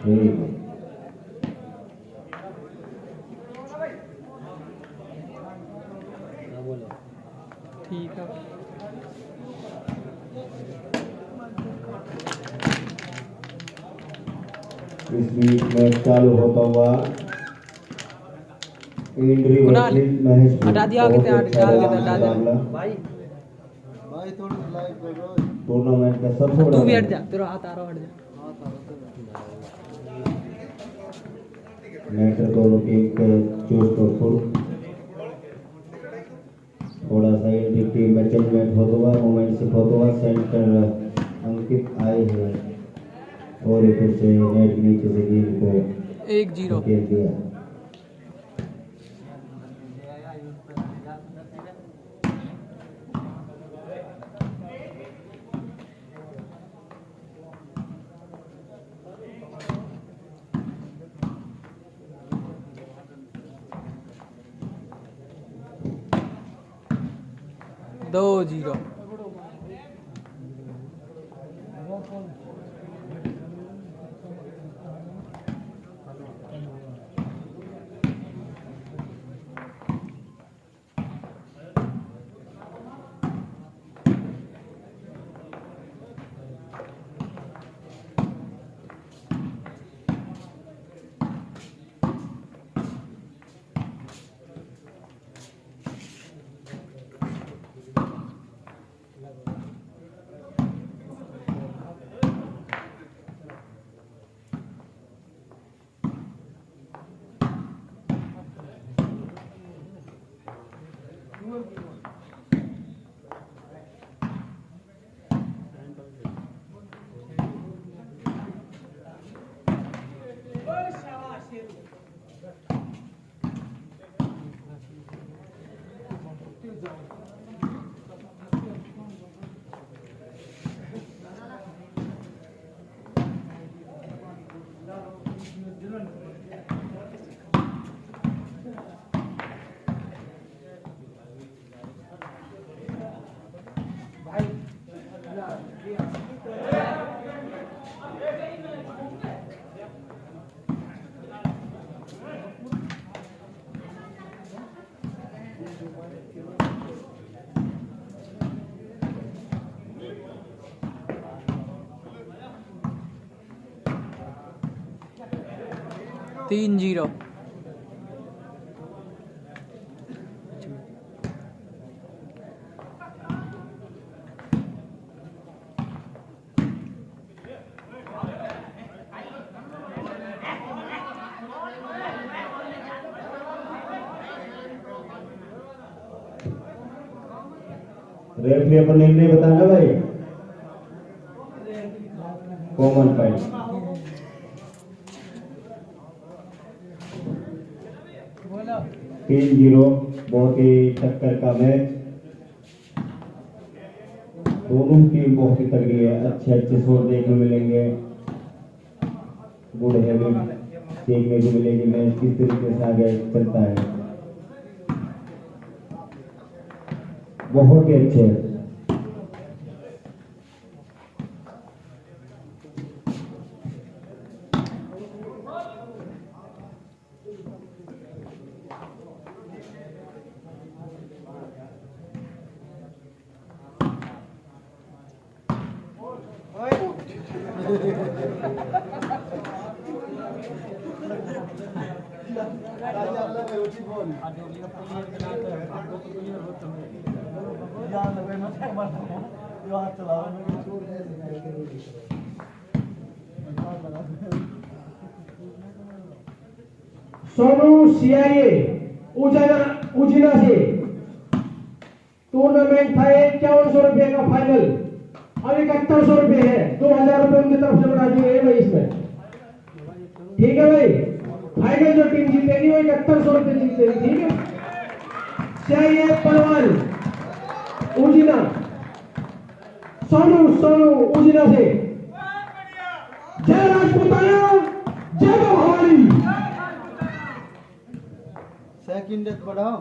ठीक है। ठीक है। इस बीच मैच चालू होता हुआ इंद्री कुणाल, वर्सेस महेशपुर। हटा दिया आगे बहुत से, अच्छा डाल रहा के डाल दे। मुकाबला। भाई थोड़ी लाइव कर रहा टूर्नामेंट का सबसे बड़ा तू भी हट मैच। जा, तेरा हाथ आ रहा, हट जा। मैटर दोनों टीम के चोट और फुल थोड़ा सा टीम में चेंजमेंट होता हुआ मोमेंटशिप होता हुआ सेंटर अंकित आए हैं और फिर से नेट नीचे से गेंद को 1-0। धकेल दिया। दो 0। तीन 0। रेफरी अपन निर्णय बताना भाई। कॉमन पॉइंट 3-0 बहुत ही टक्कर का मैच। दोनों टीम बहुत ही तगड़ी है। अच्छे अच्छे शॉट देखने मिलेंगे, गुड हैबिट देखने को मिलेगी। मैच किस तरीके से आगे चलता है, बहुत ही अच्छे। सोनू सीआईए उजिना से टूर्नामेंट था 5100 रुपए का फाइनल। अब 7100 रुपए है, 2000 रुपए उनकी तरफ से बढ़ा दिए भाई इसमें। ठीक है भाई, फाइनल जो टीम जीतेगी वो 7100 रुपए जीतेगी। ठीक है, सीआईए पलवान उजिना, सोनू उजिना से। जय राजपूताना, जय भवानी। सेकंड डेथ बढ़ाओ।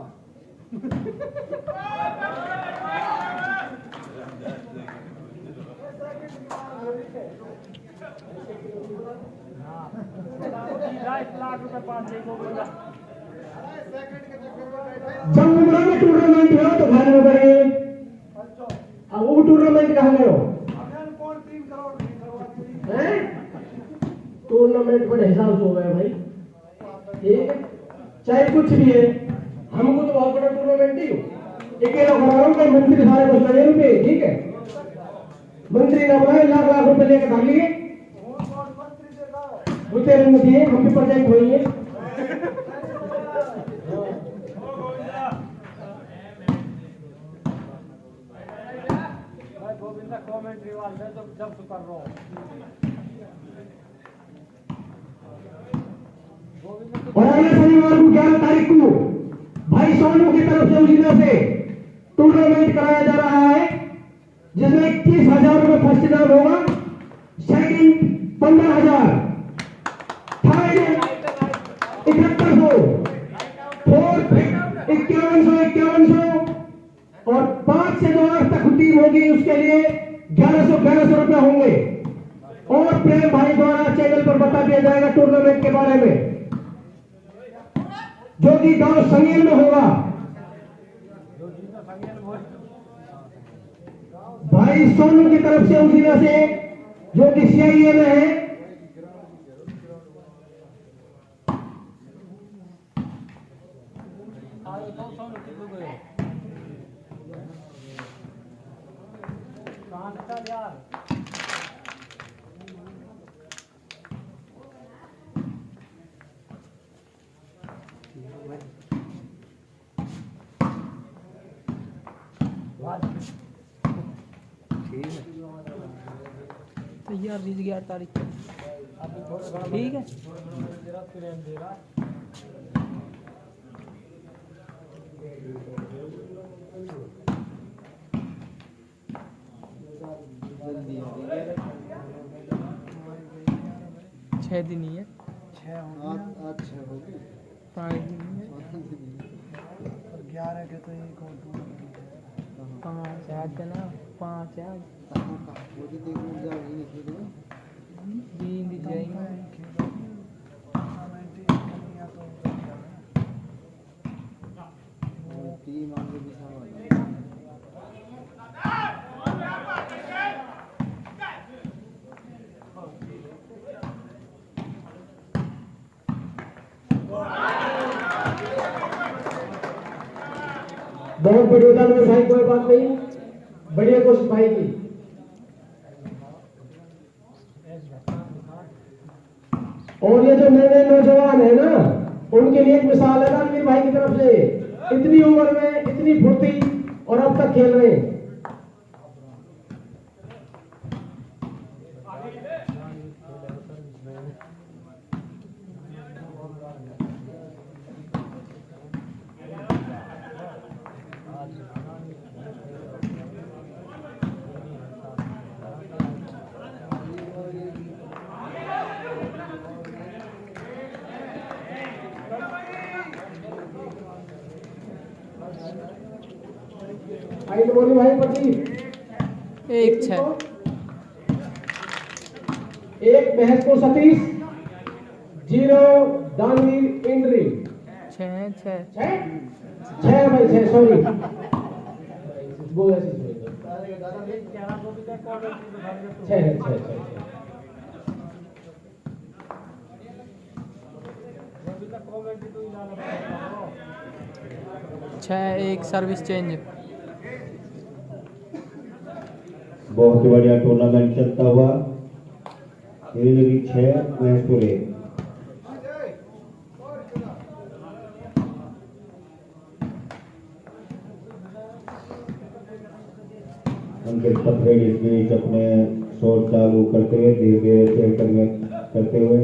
जब उमरा में टूर्नामेंट हो तो घर में बने। अब वो टूर्नामेंट कहाँ गए हो? हैं? टूर्नामेंट बड़े हिसाब से हो गए भाई, ठीक है, चाहे कुछ भी है, हमको तो बहुत बड़ा टूर्नामेंट ही हो। अकेला करा रहा हूँ, कोई मंत्री सारे कुछ लगे रुपये, ठीक है, मंत्री ना बनाए, लाख लाख रुपए लेकर डाल लिए, वो तेरे में दिए, हम भी प्रोजेक्ट होइए। कमेंट्री वाले तो जब कर रहा हूँ और अगले शनिवार को 11 तारीख को भाई सोनू की तरफ से उजिला से टूर्नामेंट कराया जा रहा है, जिसमें 21,000 रुपए फर्स्ट इनाम होगा, सेकंड 15,000, थर्ड 7100, फोर्थ 5100 और 5 से 9 तक टीम होगी, उसके लिए 1100 रुपए होंगे। और प्रेम भाई द्वारा चैनल पर बता दिया जाएगा टूर्नामेंट के बारे में, जो कि गांव संगेल में होगा। भाई सोनू की तरफ से उजिला से, जो कि सीआईए में है, तैयार लीज 11 तारीख को, ठीक है। छह दिन ही है, 5 दिन ही है, 11 के तो एक और 5 आज का ना, 5 आज नींद जाएंगे। टीम आगे भी सवाल बहुत बढ़िया में भाई, कोई बात नहीं, बढ़िया कोशिश भाई की। और ये जो नए नए नौजवान है ना, उनके लिए एक मिसाल है रणवीर भाई की तरफ से, इतनी उम्र में इतनी फुर्ती और अब तक खेल रहे हैं। भाई तो बोली भाई पति 1-6 एक महसपुर सतीश, 0 दानवीर इंद्री, 6 छह भाई 6, सॉरी बोल ऐसे छह। 6-1 सर्विस चेंज। बहुत ही बढ़िया टूर्नामेंट चलता हुआ, लगी 6 मैच पूरे। अंकित पत्रे इस बीच अपने शॉट चालू करते हुए, धीरे धीरे करते हुए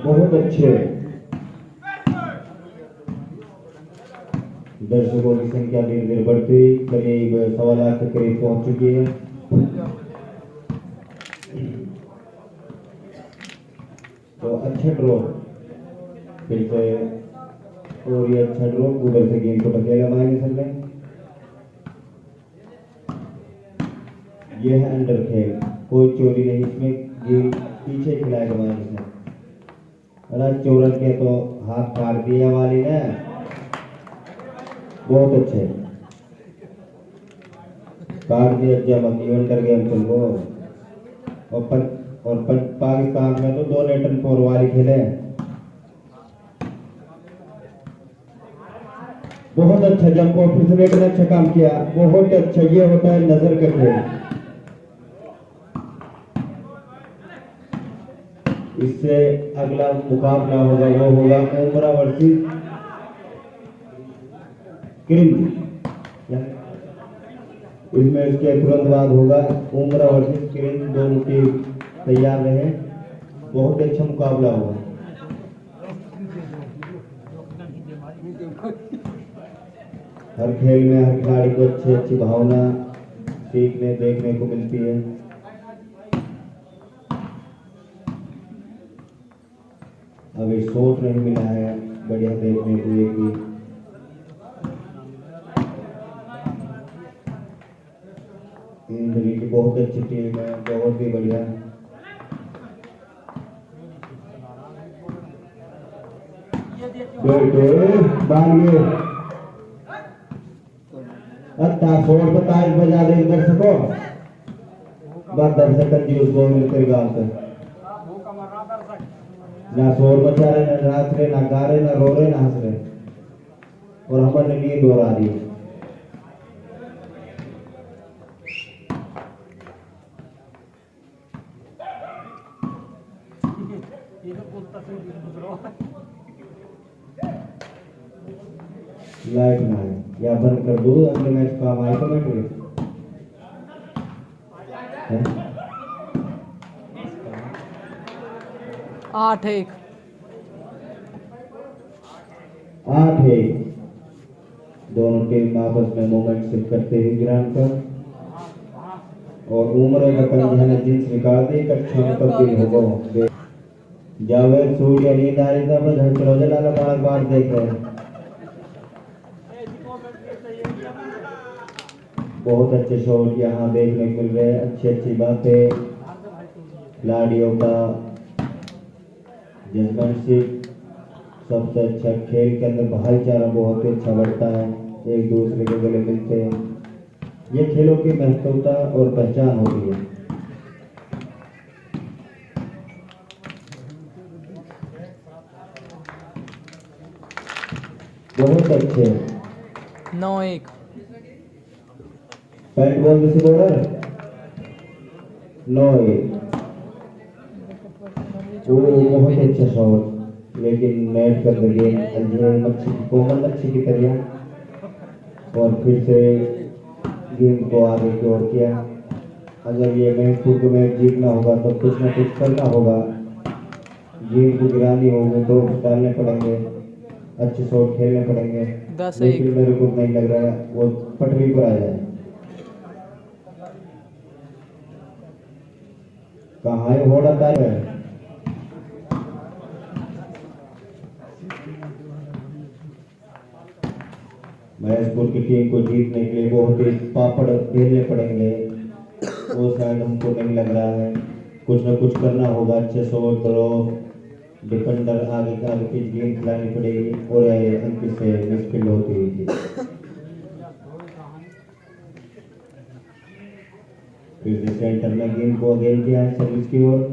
बहुत अच्छे दर्शकों की संख्या धीरे धीरे बढ़ती हुई करीब 1.25 लाख के करीब पहुंच चुकी है। तो अच्छा ड्रॉ फिर से, और ये अच्छा ड्रॉ गूगल से गेम को बचेगा माइनस में। ये है अंडर खेल, कोई चोरी नहीं इसमें, गेम पीछे खिलाएगा माइनस में। अरे चोरन के तो हाथ काट दिया वाली ने, बहुत अच्छे काट दिया। जब अंडर गेम चल गो और पाकिस्तान में तो 2 नेट एंड 4 वाली खेले। बहुत अच्छा जंप और फिर से नेट ने अच्छा काम किया, बहुत अच्छा। ये होता है नजर का खेल। इससे अगला मुकाबला होगा वो होगा उमरा वर्सेस क्रिंज। इसमें इसके तुरंत बाद होगा उमरा वर्सेस क्रिंज। दोनों टीम तैयार रहे, बहुत अच्छा मुकाबला होगा। हर खेल में हर खिलाड़ी को अच्छी अच्छी भावना सीखने देखने को मिलती है। अभी शॉट नहीं मिला है बढ़िया देखने को एक भी। इंद्री की बहुत अच्छी टीम है, बहुत ही बढ़िया। शॉट पर ताज बजा दे दर्शकों, बस दर्शक जी उसको मिलकर गाँव से ना शोर मचा रहे, ना नाच रहे, ना गा रहे, ना रो रहे, ना हंस रहे, और हमारे नींद उड़ा दी। लाइट ना है या बंद कर दो, अगले मैच काम आए तो बैठ गए। 8-1 दोनों टीम आपस में मूवमेंट सिर्फ करते हुए ग्राउंड पर, और उम्र का कंधा ने जींस निकाल दी, कक्षा में तब्दील हो गए। जावेद सूर्य नींद आ रही था, अपने घर चलो जला बार देख रहे हैं। बहुत अच्छे शॉट यहाँ देखने को मिल रहे हैं, अच्छी बातें, खिलाड़ियों का जजमेंटशिप सबसे अच्छा। खेल के अंदर भाईचारा बहुत ही अच्छा बढ़ता है, एक दूसरे के गले मिलते हैं। ये खेलों की महत्वता और पहचान होती है। बहुत अच्छे 9-1 पैंट बॉल से बॉलर 9-1। बहुत अच्छा शॉट, लेकिन नेट कर दिए मच्छी कोमल मच्छी की तरह, और फिर से गेम को आगे की ओर किया। अगर ये मैच को मैच जीतना होगा तो कुछ ना कुछ करना होगा, गेम को गिरानी होगी तो डालने पड़ेंगे, अच्छे शॉट खेलने पड़ेंगे। 10-1 लेकिन मेरे को नहीं लग रहा है वो पटरी पर आ जाए। कहाँ है होड़ा है? महेशपुर की टीम को जीतने के लिए बहुत ही पापड़ खेलने पड़ेंगे, वो शायद हमको नहीं लग रहा है। कुछ ना कुछ करना होगा, अच्छे शॉट करो, डिफेंडर आगे की गेम खिलानी पड़ेगी, और अंकित से मिसफील्ड होती हुई थी। फिर से सेंटर में गेम को अगेन किया है सर्विस की ओर।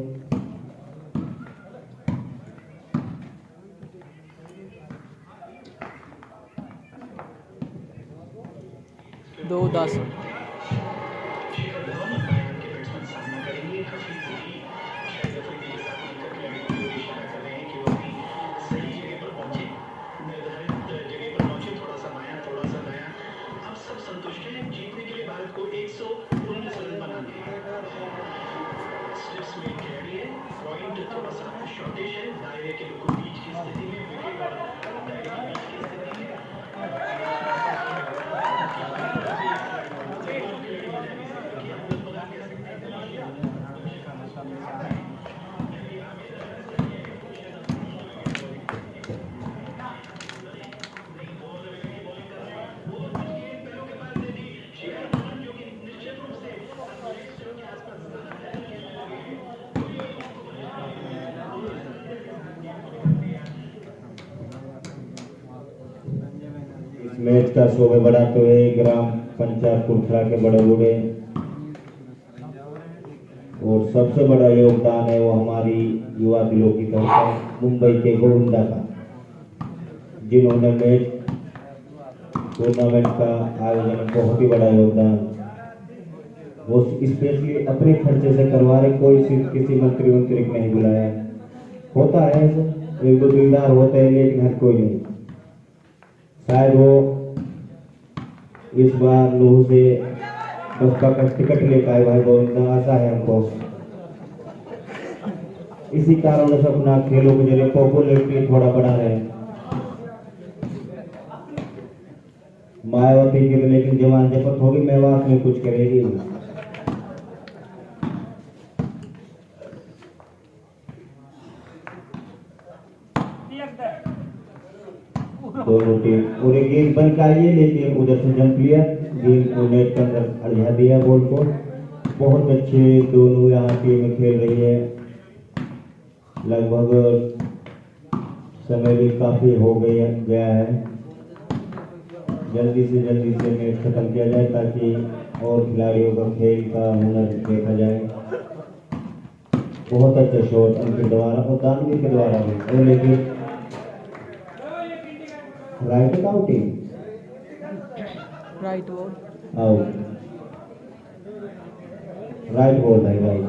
दो 10 निश्चित रूप से मैच का शोभा बढ़ाते हुए ग्राम पंचायत कुरखड़ा के बड़े बूढ़े और सबसे बड़ा योगदान है वो हमारी युवा दिलों की तरफ से मुंबई के गोविंदा का, जिन्होंने मैच टूर्नामेंट का आयोजन बहुत ही बड़ा योगदान वो स्पेशली अपने खर्चे से करवा रहे, कोई सिर्फ किसी मंत्री को नहीं बुलाया। होता है एक दो दिलदार होते हैं लेकिन हर कोई नहीं। शायद वो इस बार लूह से बसपा का टिकट ले पाए भाई गोविंदा, आशा है हमको। इसी कारण से अपना खेलों के जरिए पॉपुलरिटी थोड़ा बढ़ा रहे हैं मायावती के लिए, लेकिन जवान जपत होगी मेवात में कुछ करेगी। दोनों टीम और एक गेंद बन के आई है लेकिन उधर से जंप लिया, गेंद को नेट के अंदर अड़झा दिया बॉल को। बहुत अच्छे दोनों यहाँ टीम खेल रही है। लगभग समय भी काफी हो गया है। जल्दी से मैच खत्म किया जाए ताकि और खिलाड़ियों का खेल का हुनर देखा जाए। बहुत अच्छा शॉट उनके द्वारा और दानवीर के द्वारा भी, और लेकिन right outing right ball out, right ball भाई राइट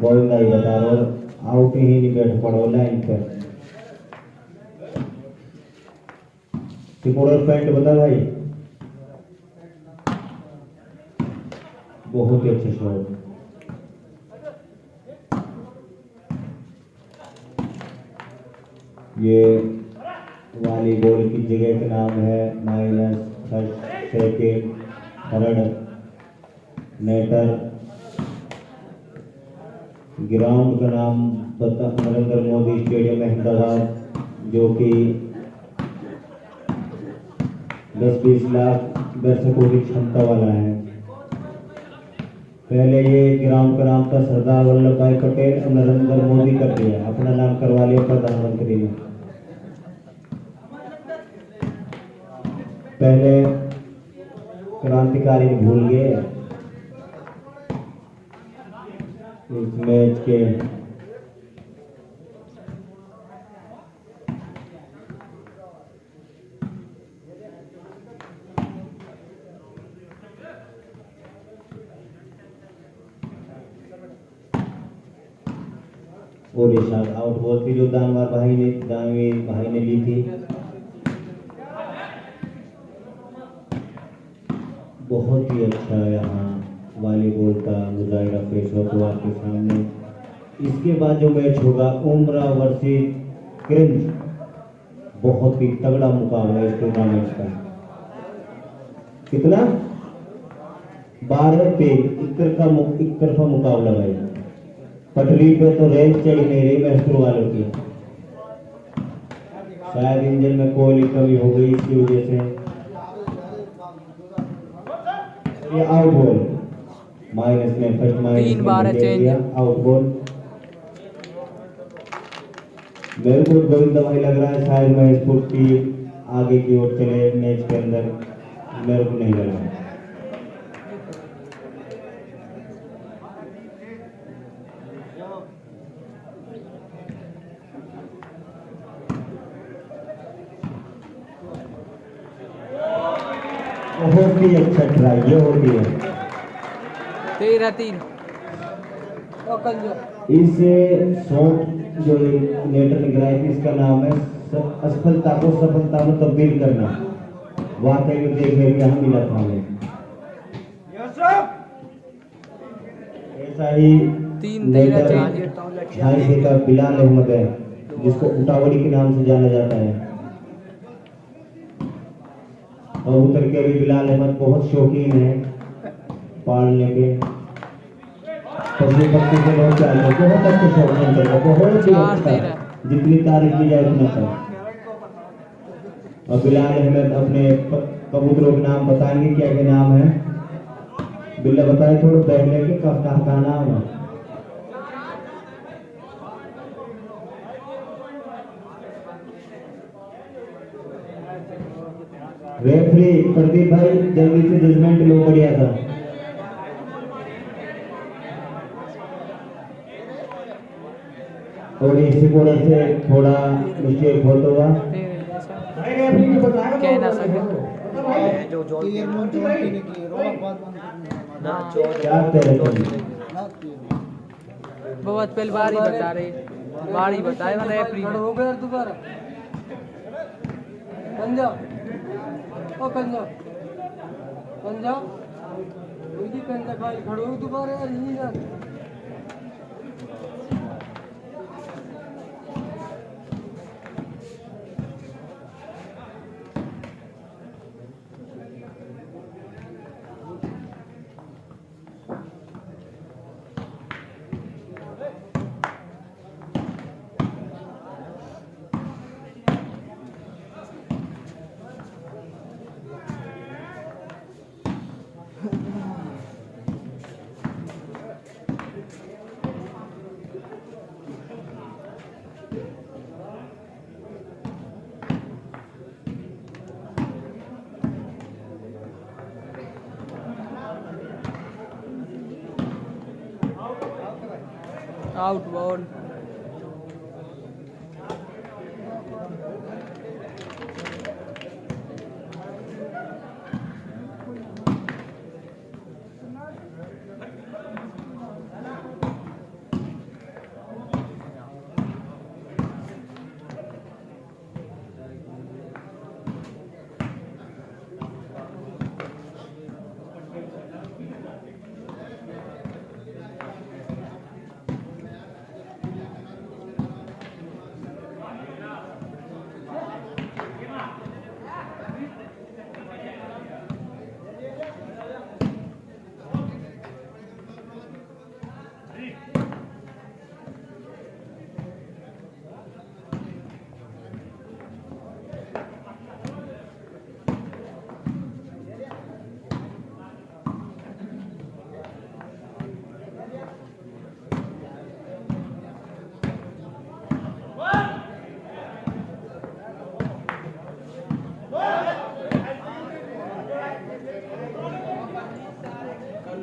बॉल का ही बता रहा और आउट ही नहीं बैठ पड़ो लाइन पर। सिपोर्टर पॉइंट बता भाई, बहुत ही अच्छा शॉट। ये वॉलीबॉल की जगह का नाम है -30 थर्ड नेटर। ग्राउंड का नाम नरेंद्र मोदी स्टेडियम अहमदाबाद, जो कि 10-20 लाख दर्शकों की क्षमता वाला है। पहले ये ग्राउंड का नाम था सरदार वल्लभ भाई पटेल, नरेंद्र मोदी कर दिया, अपना नाम करवा लिया प्रधानमंत्री ने। पहले क्रांतिकारी भूल गए इस मैच के। और ये शायद आउट बॉल थी जो दानवीर भाई ने ली थी। बहुत ही अच्छा यहाँ वॉलीबॉल का मुजाहिरा पेश हुआ आपके सामने। इसके बाद जो मैच होगा उम्रा वर्सेस क्रिंज, बहुत ही तगड़ा मुकाबला इस टूर्नामेंट का। कितना 12-13 एक तरफा मुकाबला भाई। पटरी पे तो रेंज चढ़ी नहीं रही मैस्टर वालों की, शायद इंजन में कोई कमी हो गई इसकी वजह से। ये आउट बॉल माइनस में फर्स्ट माइनस 3 बार है चेंज आउट बॉल। मेरे को गोविंदा भाई लग रहा है शायद मैं इस टीम आगे की ओर चले मैच के अंदर, मेरे को नहीं लग रहा। बहुत ही अच्छा ट्राई ये होती है। 13-3 इस शॉट जो नेटर ने गिराई थी इसका नाम है असफलता को सफलता में तब्दील करना। वाकई में देखने में यहाँ मिला था हमें। ऐसा ही 3-13 का बिलाल अहमद है जिसको उटावड़ी के नाम से जाना जाता है। कबूतर के भी बिलाल अहमद बहुत शौकीन है पालने के, पशु पक्षी के लोग चाहते हैं। बहुत अच्छे शौकीन है, बहुत ही अच्छा, जितनी तारीफ की जाए उतना कम। और बिलाल अहमद अपने कबूतरों के नाम बताएंगे, क्या क्या नाम है बिल्ला बताए थोड़ा बैठने के कहा नाम है। रेफरी रेफरी प्रदीप भाई जल्दी से जजमेंट लो बढ़िया था। और इसी कोने से थोड़ा मिस्टेक बहुत होगा। भाई रेफरी ने बताया कह ना सके। बता भाई जो जॉल ये की मुंह भाई जोड़ की रोला बात ना हाँ। क्या कह रहे थे? बहुत पहले बारी बता रहे, बारी बताए मैंने रेफरी खड़ो ने। हो गया दोबारा कंजा ओ कंजा कंजा उनकी कंजा खाली खड़ो हो दोबारा यार यहीं यार आउट बॉल।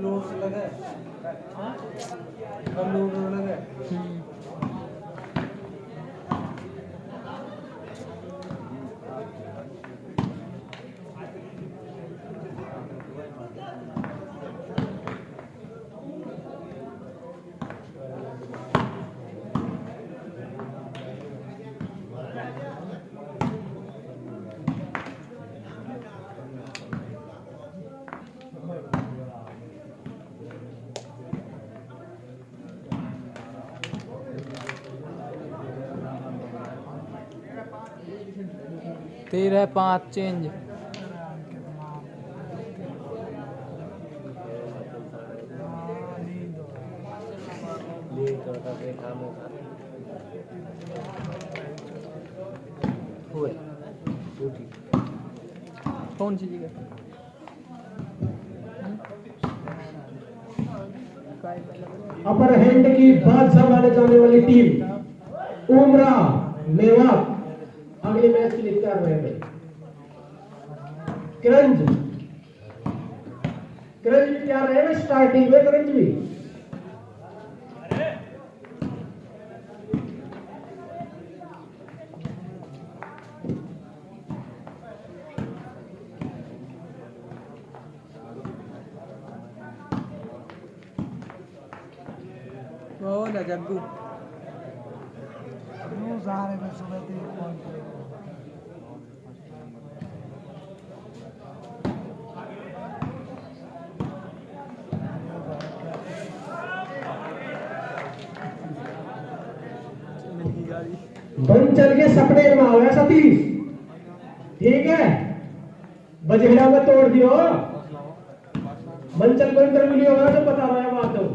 लोड लगा लोड लगा तेरह 5 चेंज। कौन सी जगह? अपर हैंड की बात संभालने जाने वाली टीम उमरा मेवात अगले मैच के लिए तैयार रहे। क्रंज क्रंज भी तैयार रहे स्टार्टिंग में क्रंज भी वो ना जग्गू न्यूज़ आ रहे हैं सुबह से कौन बन चल के सपने में हो गया सतीश। ठीक है बजहेड़ा में तोड़ दियो मंचल को इंटरव्यू लिया होगा तो बता रहा है बात हो।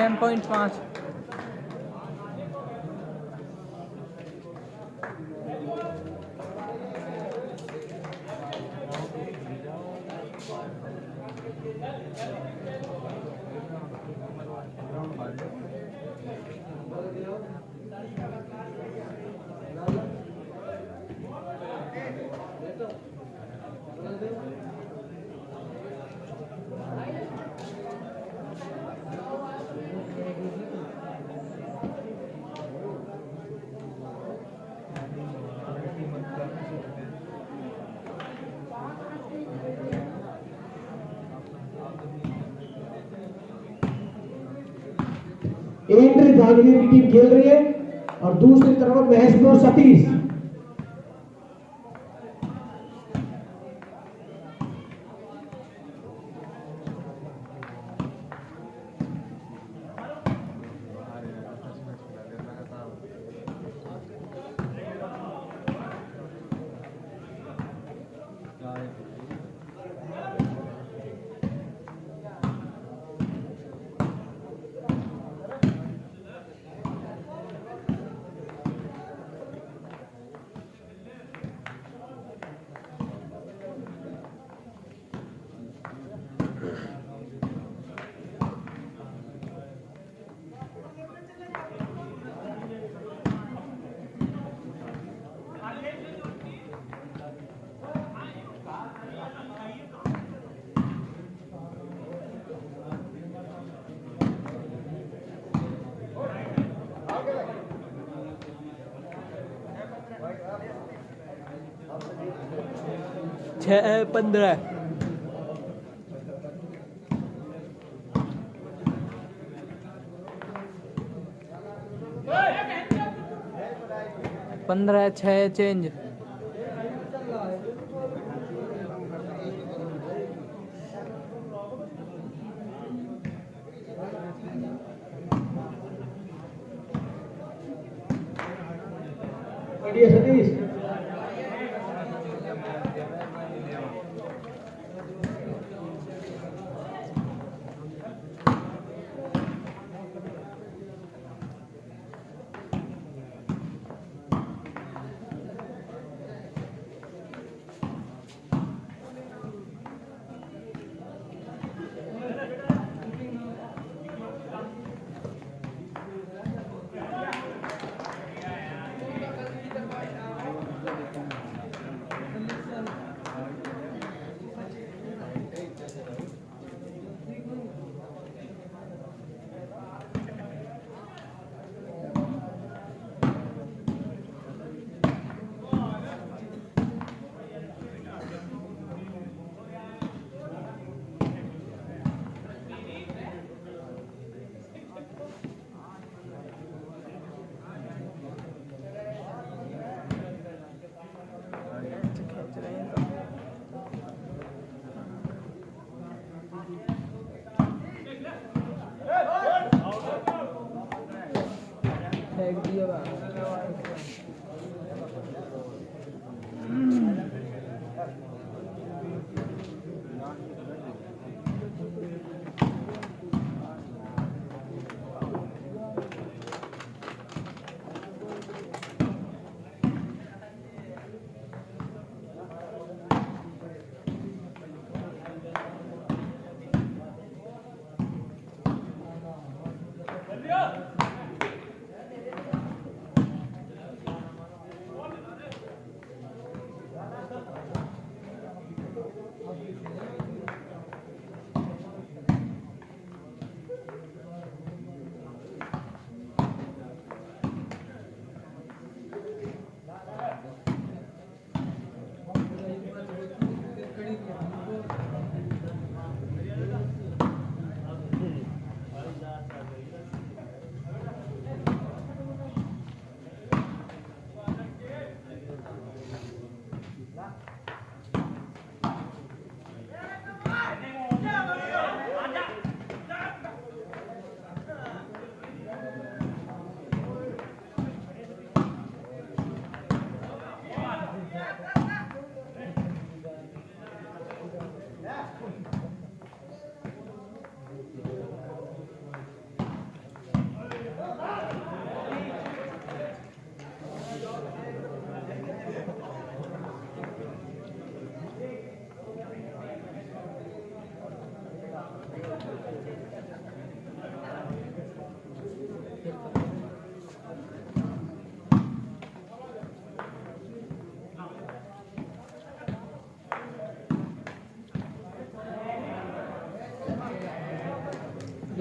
6.5। एंड्री जागीर की टीम खेल रही है और दूसरी तरफ महेशपुर सतीश। छः 15। 15-6 चेंज। बढ़िया सतीश।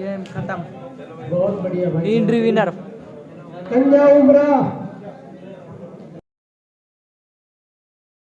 गेम खत्म। बहुत बढ़िया भाई। इंट्री विनर कंजा उमरा